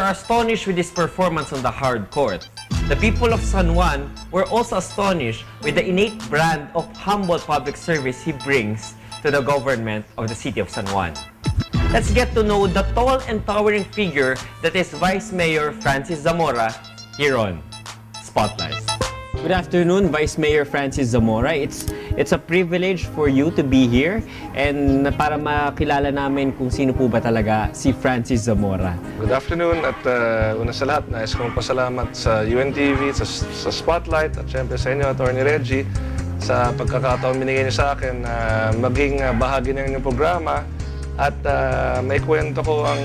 are astonished with his performance on the hard court. The people of San Juan were also astonished with the innate brand of humble public service he brings to the government of the city of San Juan. Let's get to know the tall and towering figure that is Vice Mayor Francis Zamora here on Spotlight. Good afternoon, Vice Mayor Francis Zamora. It's a privilege for you to be here and para makilala namin kung sino po ba talaga si Francis Zamora. Good afternoon at una sa lahat, nais kong pasalamat sa UNTV, sa Spotlight at syempre sa inyo, Atty. Reggie, sa pagkakataon binigay niyo sa akin na maging bahagi ng inyong programa at may kwento ko ang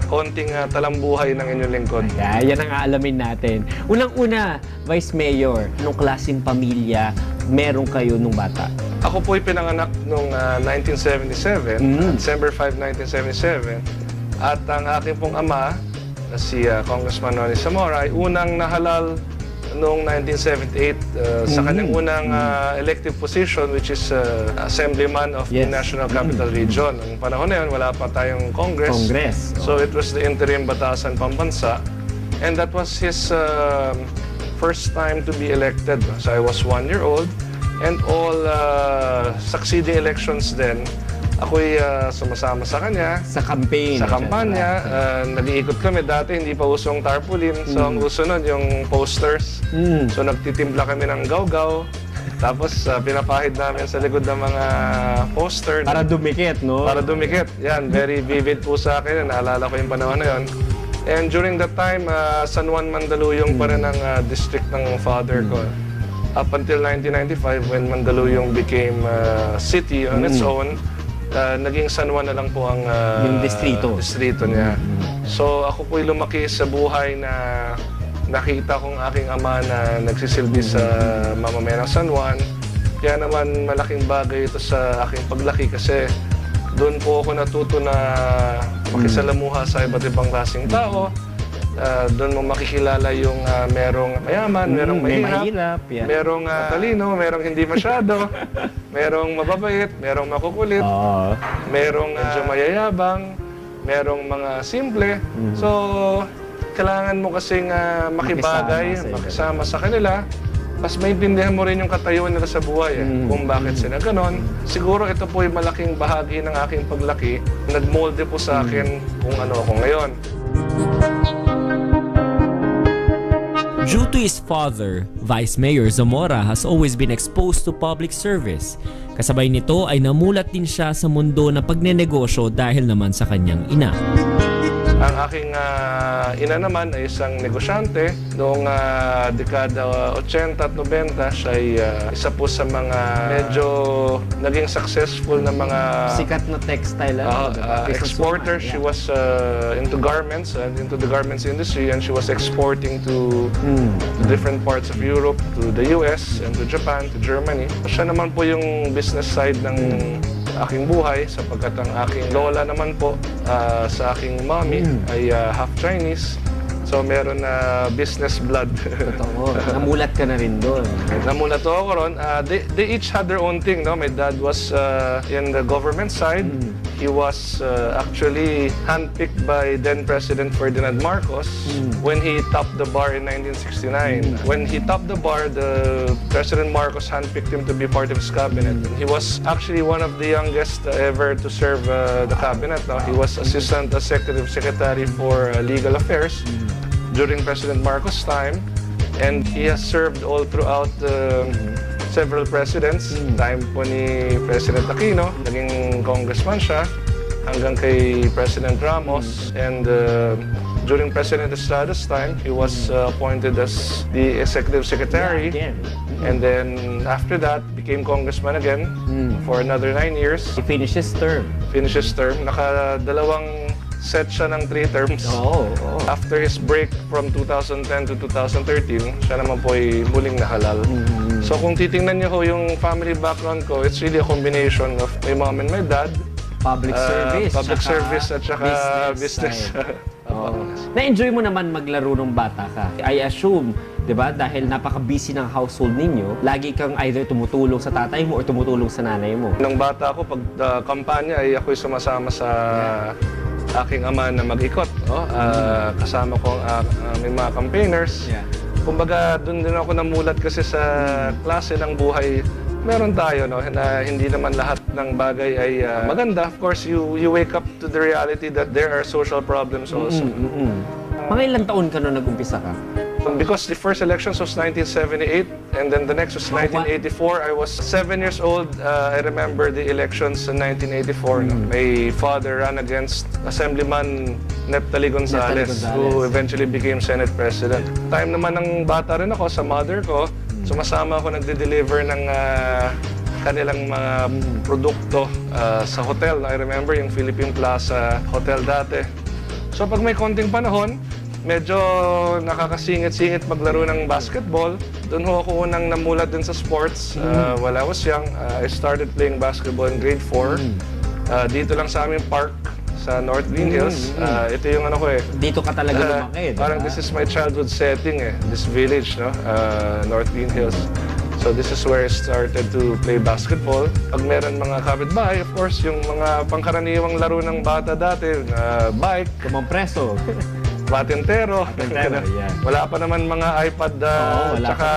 konting talambuhay ng inyong lingkod. Yan ang aalamin natin. Unang-una, Vice Mayor, anong klaseng pamilya meron kayo nung bata? Ako po'y pinanganak noong 1977, December 5, 1977. At ang aking pong ama, na si Congressman Zamora, ay unang nahalal noong 1978 sa kanyang unang elective position, which is Assemblyman of the National Capital Region. Noong panahon na yun, wala pa tayong Congress. So it was the interim batasan pambansa. And that was his first time to be elected. So I was 1 year old. And all succeeding elections then, ako'y sumasama sa kanya. Sa campaign. Sa kampanya. Nag-iikot kami dati, hindi pa usong tarpaulin. So ang uso nun, yung posters. So nagtitimpla kami ng gaw-gaw. Tapos pinapahid namin sa likod ng mga poster. Para dumikit, no? Para dumikit. Yan, very vivid po sa akin. Naalala ko yung panahon na yun. And during that time, San Juan Mandaluyong pa rin ang district ng father ko. Up until 1995, when Mandaluyong became city on its own, naging San Juan na lang po ang yung distrito niya. So ako po'y lumaki sa buhay na nakita kong aking ama na nagsisilbi sa mamamayan ng San Juan. Kaya naman malaking bagay ito sa aking paglaki kasi doon po ako natuto na makisalamuha sa iba't ibang klaseng tao. Doon mo makikilala yung merong mayaman, merong mahirap, merong talino, merong hindi masyado, merong mababait, merong makukulit, merong medyo mayayabang, merong mga simple. So, kailangan mo kasing makibagay, makisama sa kanila. Mas maintindihan mo rin yung katayuan nila sa buhay, kung bakit sila ganon. Siguro ito po yung malaking bahagi ng aking paglaki. Nagmolde po sa akin kung ano ako ngayon. Due to his father, Vice Mayor Zamora has always been exposed to public service. Kasabay nito ay namulat din siya sa mundo ng pagnenegosyo dahil naman sa kanyang ina. Ang aking ina naman ay isang negosyante. Noong dekada 80 at 90, siya ay isa po sa mga medyo naging successful na mga sikat na textile exporter. She was into garments and into the garments industry, and she was exporting to different parts of Europe, to the US, and to Japan, to Germany. Siya naman po yung business side ng aking buhay sapagkat ang aking lola naman po sa aking mommy ay half Chinese. So meron na business blood. Totoo. Namulat ka na rin doon. Namulat ako ron. They each had their own thing. No? My dad was in the government side. He was actually handpicked by then President Ferdinand Marcos when he topped the bar in 1969. When he topped the bar, the President Marcos handpicked him to be part of his cabinet. He was actually one of the youngest ever to serve the cabinet. No? He was Assistant Executive Secretary for Legal Affairs during President Marcos' time, and he has served all throughout several presidents. Time po ni President Aquino, naging congressman siya, hanggang kay President Ramos, and during President Estrada's time, he was appointed as the Executive Secretary, and then after that, became congressman again for another 9 years. He finished his term. Nakadalawang set siya ng 3 terms. After his break from 2010 to 2013, siya naman po ay muling nahalal. So kung titingnan niyo ho yung family background ko, it's really a combination of my mom and my dad. Public service at saka business. Na-enjoy mo naman maglaro nung bata ka. I assume, di ba, dahil napaka-busy ng household ninyo, lagi kang either tumutulong sa tatay mo or tumutulong sa nanay mo. Nung bata ako, pag kampanya ay ako'y sumasama sa aking ama na mag-ikot. Kasama ko ang aming mga campaigners. Yeah. Kumbaga, doon din ako namulat kasi sa klase ng buhay. Meron tayo, no, na hindi naman lahat ng bagay ay maganda. Of course, you wake up to the reality that there are social problems also. Mga ilang taon ka nung nag-umpisa ka? Because the first elections was 1978 and then the next was 1984. I was 7 years old. I remember the elections in 1984. No? My father ran against Assemblyman Neptali Gonzales, who eventually became Senate President. Time naman ng bata rin ako sa mother ko. Sumasama ako nagde-deliver ng kanilang mga produkto sa hotel. I remember yung Philippine Plaza Hotel dati. So pag may konting panahon, medyo nakakasingit-singit maglaro ng basketball. Doon ho ako unang namulat din sa sports. While I was young, I started playing basketball in grade 4. Dito lang sa aming park sa North Green Hills. Ito yung ano ko eh. Dito ka talaga lumaki, Parang this is my childhood setting eh. This village, no? North Green Hills. So this is where I started to play basketball. Pag meron mga kapitbahay, of course, yung mga pangkaraniwang laro ng bata dati, bike, Kumampreso. patintero. Yeah. Wala pa naman mga iPad tsaka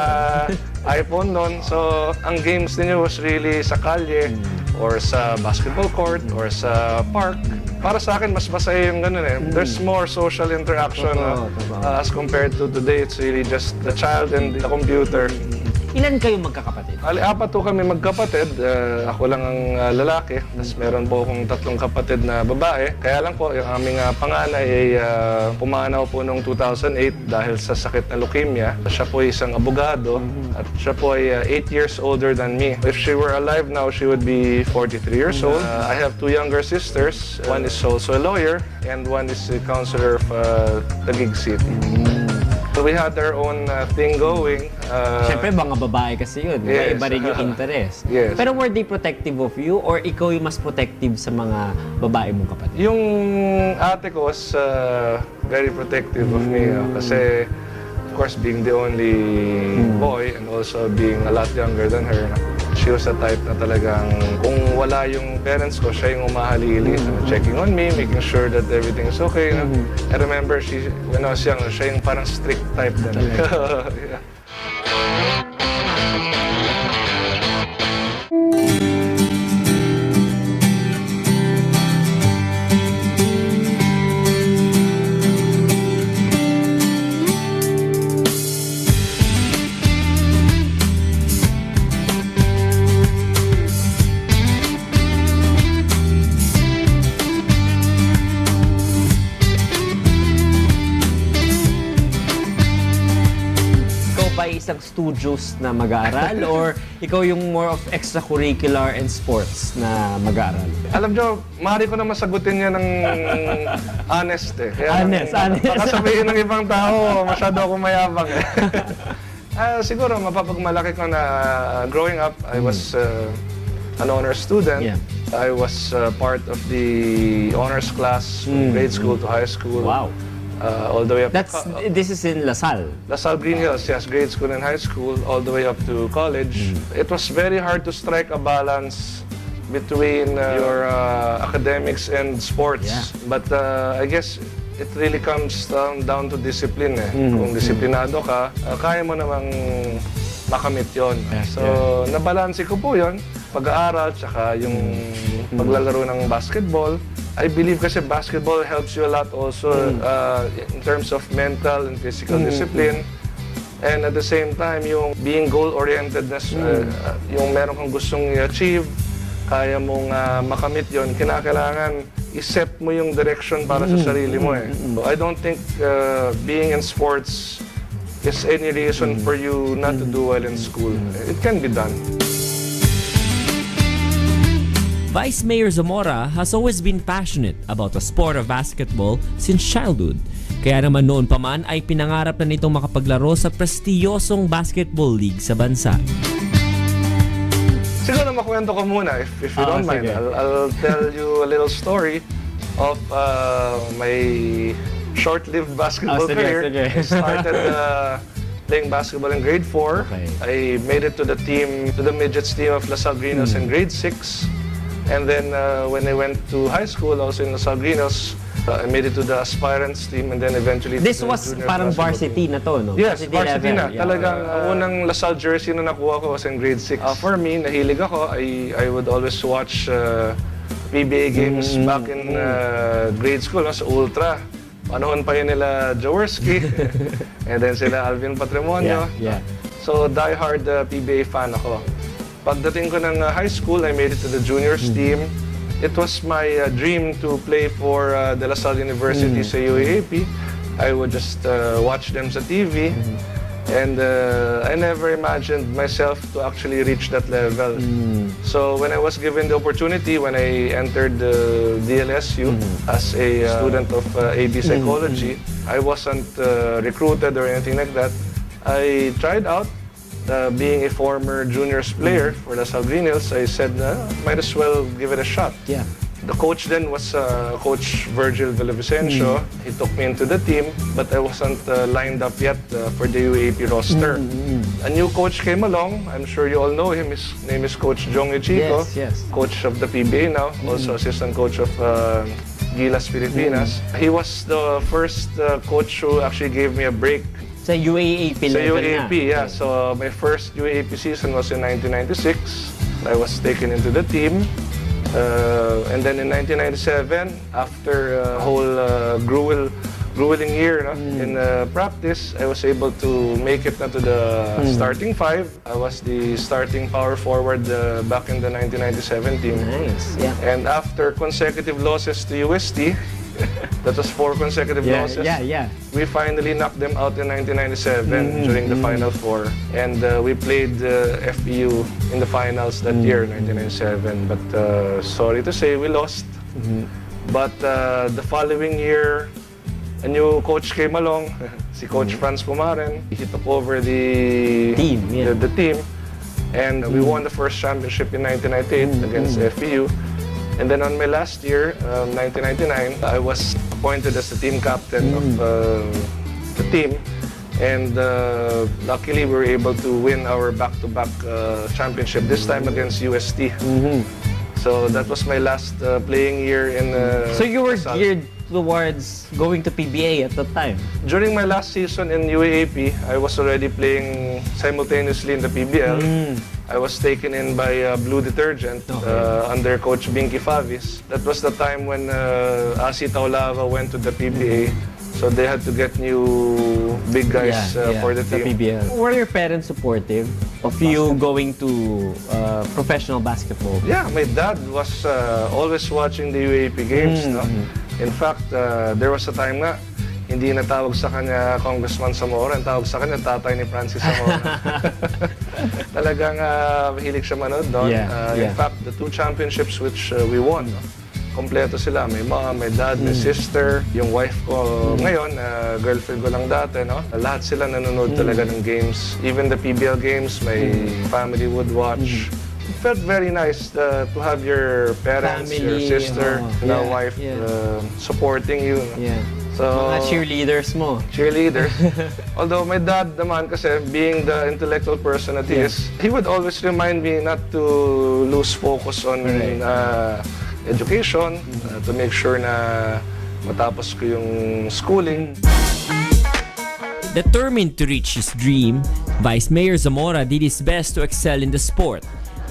iPhone noon. So ang games ninyo was really sa kalye or sa basketball court or sa park. Para sa akin, mas masaya yung ganun eh. There's more social interaction as compared to today. It's really just the child and the computer. Ilan kayo magkakapatid? Apat po kami magkapatid. Ako lang ang lalaki. Tapos meron po akong 3 kapatid na babae. Kaya lang po, yung aming panganay ay pumanaw po noong 2008 dahil sa sakit na leukemia. Siya po ay isang abogado at siya po ay 8 years older than me. If she were alive now, she would be 43 years old. I have 2 younger sisters. One is also a lawyer and one is a counselor of Taguig City. So we had our own thing going. Siyempre, mga babae kasi yun. Yes. Iba rin yung interest. Yes. Pero were they protective of you or ikaw yung mas protective sa mga babae mong kapatid? Yung ate ko was very protective of me. Kasi, of course, being the only boy and also being a lot younger than her, she was the type na talagang kung wala yung parents ko, siya yung umahalili, checking on me, making sure that everything is okay. I remember when I was young, siya yung parang strict type din. Yeah. Isang studios na mag-aaral or ikaw yung more of extracurricular and sports na mag-aaral? Alam nyo, maaari ko naman sagutin yan ng honest eh. Kaya Honest. Baka sabihin ng ibang tao, masyado akong mayabang eh. Siguro, mapapagmalaki ko na growing up, I was an honors student. Yeah. I was part of the honors class from grade school to high school. Wow. All the way up This is in LaSalle? LaSalle Green Hills, yes, grade school and high school, all the way up to college. It was very hard to strike a balance between your academics and sports. Yeah. But I guess it really comes down to discipline eh. Kung disiplinado ka, kaya mo namang makamit yon. So, nabalansi ko po yon. Pag-aaral, tsaka yung paglalaro ng basketball. I believe kasi basketball helps you a lot also in terms of mental and physical discipline. And at the same time, yung being goal-orientedness, yung meron kang gustong i-achieve, kaya mong makamit yon, kinakailangan i-set mo yung direction para sa sarili mo eh. So I don't think being in sports is any reason for you not to do well in school. It can be done. Vice Mayor Zamora has always been passionate about the sport of basketball since childhood. Kaya naman noon pa man ay pinangarap na nitong makapaglaro sa prestiyosong basketball league sa bansa. Siguro makwento ko muna, if you don't mind. I'll tell you a little story of my short-lived basketball career. I started playing basketball in grade 4. Okay. I made it to the midgets team of LaSalle Green Hills in grade 6. And then when I went to high school, also in LaSalle Green Hills, I made it to the aspirants team and then eventually This to the was junior parang basketball varsity team. na to, no? Yes, varsity level, na. yeah. Talagang unang Lasal jersey na nakuha ko was in grade 6. For me, nahilig ako. I would always watch PBA games back in grade school, no, sa Ultra. Panahon pa yun nila Jaworski, and then sila Alvin Patrimonio. Yeah. So, die-hard PBA fan ako. Pagdating ko ng high school, I made it to the juniors team. It was my dream to play for De La Salle University sa UAAP. I would just watch them sa TV. And I never imagined myself to actually reach that level. So when I was given the opportunity, when I entered the DLSU as a student of AB Psychology, I wasn't recruited or anything like that. I tried out. Being a former juniors player for the Green Hills, I said, might as well give it a shot. Yeah. The coach then was Coach Virgil Villavicencio. He took me into the team, but I wasn't lined up yet for the UAP roster. A new coach came along. I'm sure you all know him. His name is Coach Jong Ichico, Yes. coach of the PBA now, also assistant coach of Gilas Pilipinas. He was the first coach who actually gave me a break. Sa UAAP Sa level UAP, na. yeah. So my first UAP season was in 1996. I was taken into the team. And then in 1997, after a whole grueling year in practice, I was able to make it to the starting 5. I was the starting power forward back in the 1997 team. Nice, yeah. And after consecutive losses to UST, that was 4 consecutive losses. Yeah. We finally knocked them out in 1997 during the Final Four. And we played FPU in the finals that year, 1997. But sorry to say, we lost. But the following year, a new coach came along, si Coach Franz Pumaren. He took over the Team, yeah. the team. And we won the first championship in 1998 against FPU. And then on my last year, 1999, I was appointed as the team captain of the team. And luckily, we were able to win our back-to-back championship, this time against UST. So that was my last playing year in So you were Lasal. geared towards going to PBA at that time? During my last season in UAAP, I was already playing simultaneously in the PBL. I was taken in by Blue Detergent under Coach Binky Favis. That was the time when Asi Taulava went to the PBA. So they had to get new big guys for the team. PBL. Were your parents supportive of you going to professional basketball? Yeah, my dad was always watching the UAP games. No? In fact, there was a time nga, hindi na tawag sa kanya Congressman Zamora, ang tawag sa kanya tatay ni Francis Zamora. Talagang mahilig siya manood doon. In fact, the 2 championships which we won, kompleto sila. May mom, may dad, may sister. Yung wife ko ngayon, girlfriend ko lang dati. No? Lahat sila nanonood talaga ng games. Even the PBL games, my family would watch. It felt very nice to have your parents, your sister, your wife supporting you. Yeah. So, Mga cheerleaders mo. Cheerleader. Although my dad naman kasi, being the intellectual person that he is, he would always remind me not to lose focus on education, to make sure na matapos ko yung schooling. Determined to reach his dream, Vice Mayor Zamora did his best to excel in the sport.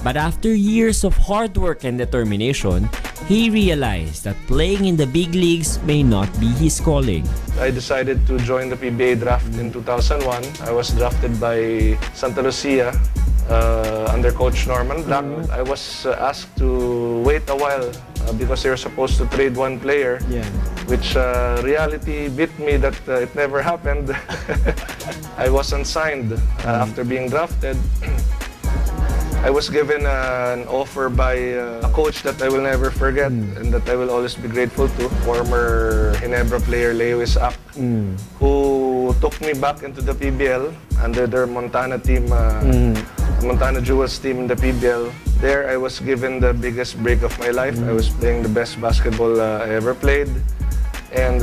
But after years of hard work and determination, he realized that playing in the big leagues may not be his calling. I decided to join the PBA draft in 2001. I was drafted by Santa Lucia under Coach Norman Black. I was asked to wait a while because they were supposed to trade one player, which reality beat me that it never happened. I wasn't signed after being drafted. I was given an offer by a coach that I will never forget and that I will always be grateful to, former Ginebra player Leo Isaac, who took me back into the PBL under their Montana team, Montana Jewels team in the PBL. There I was given the biggest break of my life. I was playing the best basketball I ever played. And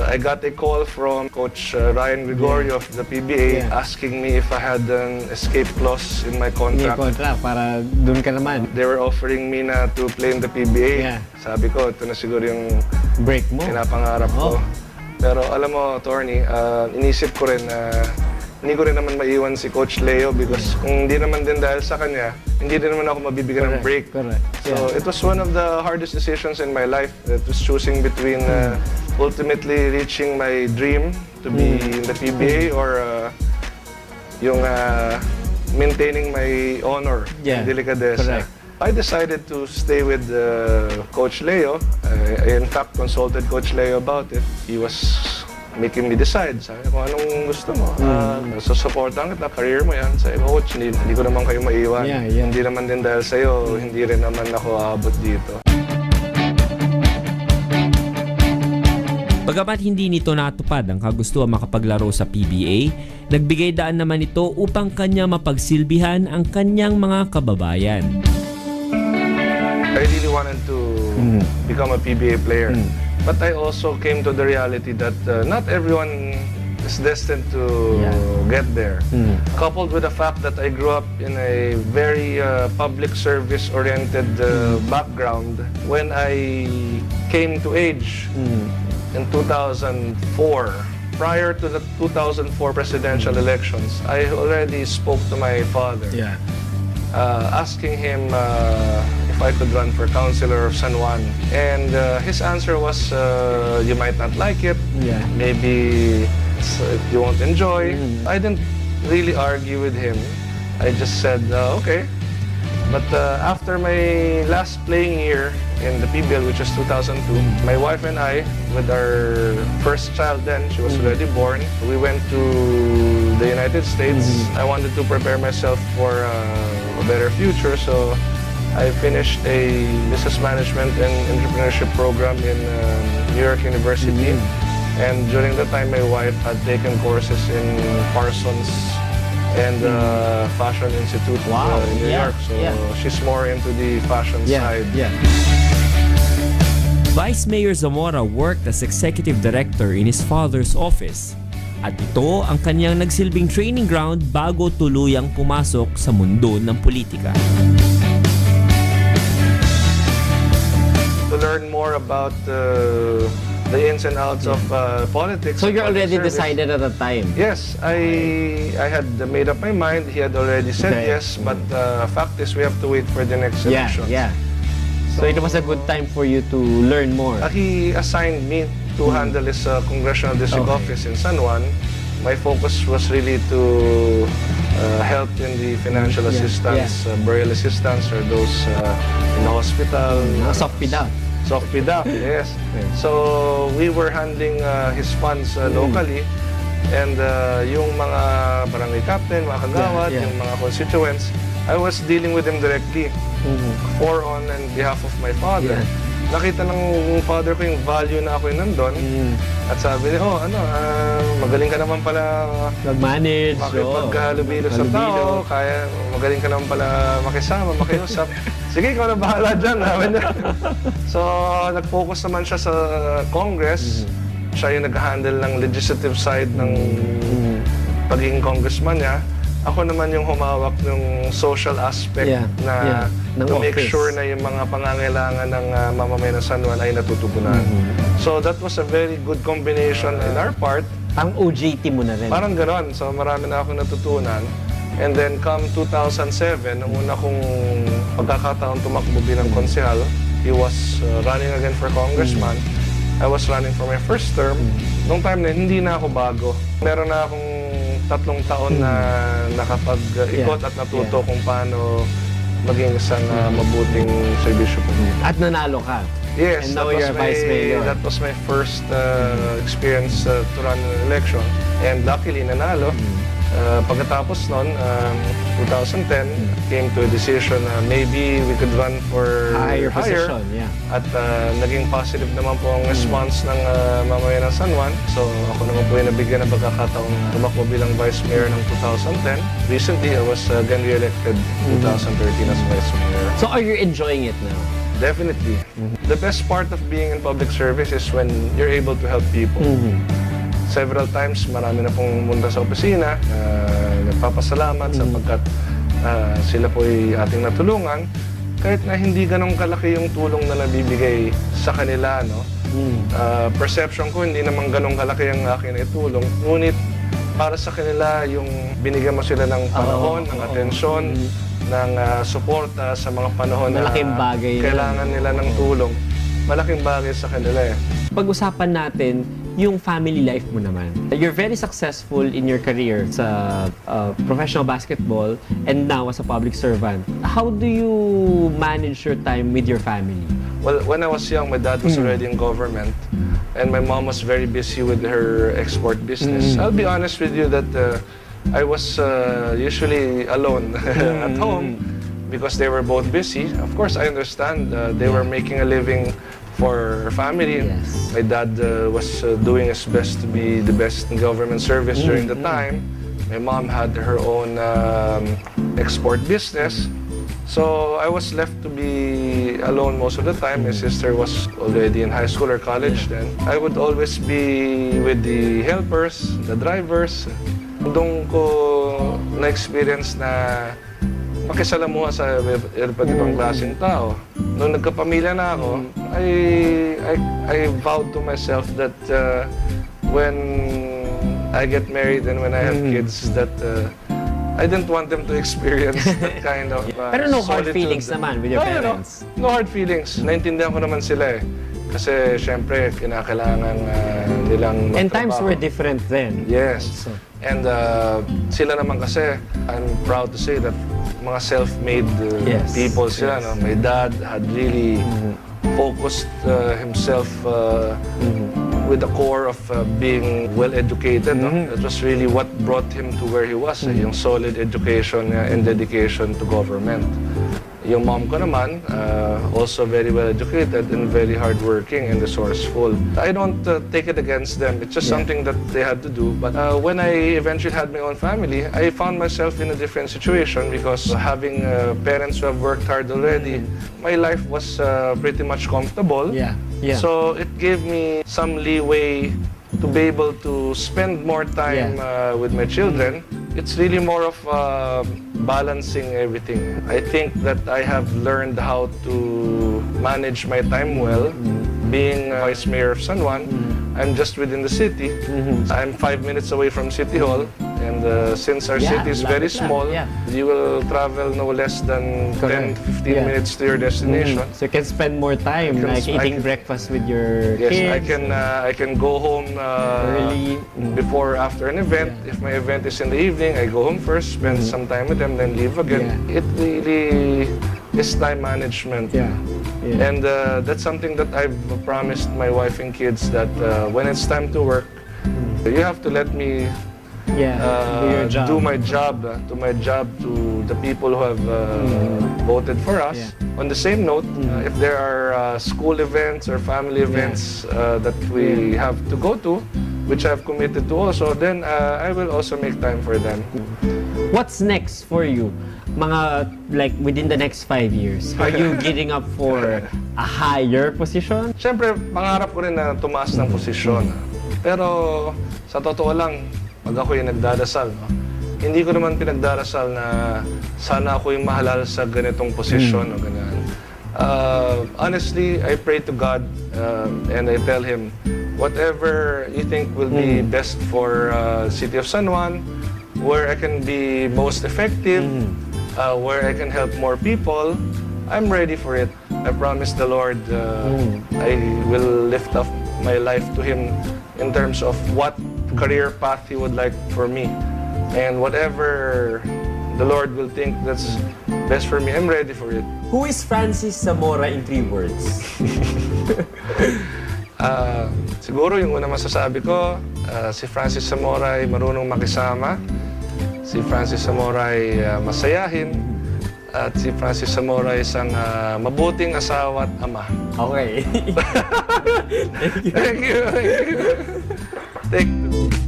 I got a call from Coach Ryan Gregorio of the PBA asking me if I had an escape clause in my May contract. contract para dun ka naman. They were offering me na to play in the PBA. Yeah. Sabi ko, ito na siguro yung Break mo. pinapangarap ko. Pero alam mo, Tony, inisip ko rin na hindi ko rin naman maiwan si Coach Leo because kung hindi naman din dahil sa kanya, hindi din naman ako mabibigyan ng break. Correct. So it was one of the hardest decisions in my life. It was choosing between ultimately reaching my dream to be in the PBA or yung maintaining my honor and delicadeza. Correct. I decided to stay with Coach Leo. I in fact consulted Coach Leo about it. He was making me decide. Sabi ko, anong gusto mo? Susuportahan kita, career mo yan. Sabi ko, Coach, hindi ko naman kayo maiwan. Hindi naman din dahil sa'yo, hindi rin naman ako aabot dito. Bagamat hindi nito natupad ang kagustuhan makapaglaro sa PBA, nagbigay daan naman ito upang kanya mapagsilbihan ang kanyang mga kababayan. I really wanted to become a PBA player. But I also came to the reality that not everyone is destined to get there. Coupled with the fact that I grew up in a very public service-oriented background, when I came to age in 2004, prior to the 2004 presidential elections, I already spoke to my father, asking him if I could run for councilor of San Juan. And his answer was, you might not like it, maybe you won't enjoy. I didn't really argue with him. I just said, okay. But after my last playing year in the PBL, which was 2002, my wife and I, with our first child then, she was already born, we went to the United States. I wanted to prepare myself for a better future, so I finished a business management and entrepreneurship program in New York University. And during that time, my wife had taken courses in Parsons and Fashion Institute in New York. So she's more into the fashion side. Vice Mayor Zamora worked as executive director in his father's office. At ito ang kanyang nagsilbing training ground bago tuluyang pumasok sa mundo ng politika. To learn more about the ins and outs of politics. So you're already service. decided at the time? Yes, I had made up my mind. He had already said yes, but fact is we have to wait for the next election. So it was a good time for you to learn more? He assigned me to handle his congressional district office in San Juan. My focus was really to help in the financial assistance, burial assistance, or those in the hospital. Soft PDAP. Soft PDAP, yes. So we were handling his funds locally, and yung mga barangay captain, mga kagawad, yung mga constituents, I was dealing with them directly for on behalf of my father. Nakita ng father ko yung value na ako yung nandun. At sabi niya, magaling ka naman pala mag-manage, makipaghalubilo sa tao, kaya magaling ka naman pala makisama, makiusap. Sige, ikaw na bahala dyan. So, nag-focus naman siya sa Congress. Siya yung nag-handle ng legislative side ng pagiging congressman niya. Ako naman yung humawak ng social aspect na to make sure na yung mga pangangailangan ng mamamayan ng San Juan ay natutugunan. So that was a very good combination in our part. Ang OJT mo na rin? Parang gano'n. So marami na akong natutunan. And then come 2007, nung una kong pagkakataon tumakbo bilang konsehal, he was running again for congressman. I was running for my first term. Noong time na hindi na ako bago. Meron na akong 3 taon na nakapag-ikot at natuto kung paano maging isang mabuting serbisyo po. At nanalo ka? Yes, and now you're Vice Mayor. That was my first experience to run an election. And luckily, nanalo. Pagkatapos nun, 2010, came to a decision na maybe we could run for higher position. At naging positive naman po ang response ng mamamayan ng San Juan. So ako naman po yung nabigyan ng pagkakataong tumakbo bilang Vice Mayor ng 2010. Recently, I was again re-elected 2013 as Vice Mayor. So are you enjoying it now? Definitely. The best part of being in public service is when you're able to help people. Several times, marami na pong munta sa opisina, nagpapasalamat sapagkat sila po ay ating natulungan. Kahit na hindi ganong kalaki yung tulong na nabibigay sa kanila, no? Perception ko, hindi naman ganong kalaki ang akin na itulong. Ngunit, para sa kanila, yung binigyan mo sila ng panahon, ng atensyon, ng suporta sa mga panahon na Malaking bagay kailangan nila ng tulong. Malaking bagay sa kanila eh. Pag-usapan natin yung family life mo naman. You're very successful in your career sa professional basketball and now as a public servant. How do you manage your time with your family? Well, when I was young, my dad was already in government and my mom was very busy with her export business. I'll be honest with you that I was usually alone at home because they were both busy. Of course, I understand they were making a living for her family. Yes. My dad was doing his best to be the best in government service during the time. My mom had her own export business. So I was left to be alone most of the time. My sister was already in high school or college then. I would always be with the helpers, the drivers. Doon ko na-experience na makisalamuha sa iba't ibang klaseng tao. Nung nagkapamilya na ako, I vowed to myself that when I get married and when I have kids, that I didn't want them to experience that kind of Pero no hard solitude. feelings naman with your parents? No hard feelings. Naintindihan ko naman sila eh. Kasi syempre, kinakailangan nilang And times magtrabaho. were different then. Yes. And sila naman kasi, I'm proud to say that mga self-made Yes. people sila. No? My dad had really focused himself with the core of being well-educated. No? That was really what brought him to where he was, yung solid education and dedication to government. Yung mom ko naman, also very well-educated and very hardworking and resourceful. I don't take it against them. It's just something that they had to do. But when I eventually had my own family, I found myself in a different situation because having parents who have worked hard already, my life was pretty much comfortable. Yeah. So it gave me some leeway to be able to spend more time with my children. It's really more of balancing everything. I think that I have learned how to manage my time well. Being Vice Mayor of San Juan, I'm just within the city. I'm 5 minutes away from City Hall. And since our city is very small, you will travel no less than 10 to 15 minutes to your destination. So you can spend more time like eating breakfast with your Yes, kids. I can go home Early. before or after an event. If my event is in the evening, I go home first, spend some time with them, then leave again. It really is time management. And that's something that I've promised my wife and kids that when it's time to work, you have to let me do your job. do my job to the people who have voted for us. On the same note, if there are school events or family events that we have to go to, which I've committed to also, then I will also make time for them. What's next for you? Mga, like, within the next 5 years, are you getting up for a higher position? Siyempre, pangarap ko rin na tumaas ng posisyon. Pero sa totoo lang, pag ako yung nagdadasal, no? Hindi ko naman pinagdarasal na sana ako yung mahalal sa ganitong posisyon o ganyan. Honestly, I pray to God and I tell Him, whatever you think will be best for City of San Juan, where I can be most effective, where I can help more people, I'm ready for it. I promise the Lord I will lift up my life to Him in terms of what career path He would like for me. And whatever the Lord will think that's best for me, I'm ready for it. Who is Francis Zamora in 3 words? Siguro yung una masasabi ko, si Francis Zamora ay marunong makisama. Si Francis Zamora ay masayahin. At si Francis Zamora ay isang mabuting asawa at ama. Okay. Thank you. Thank you.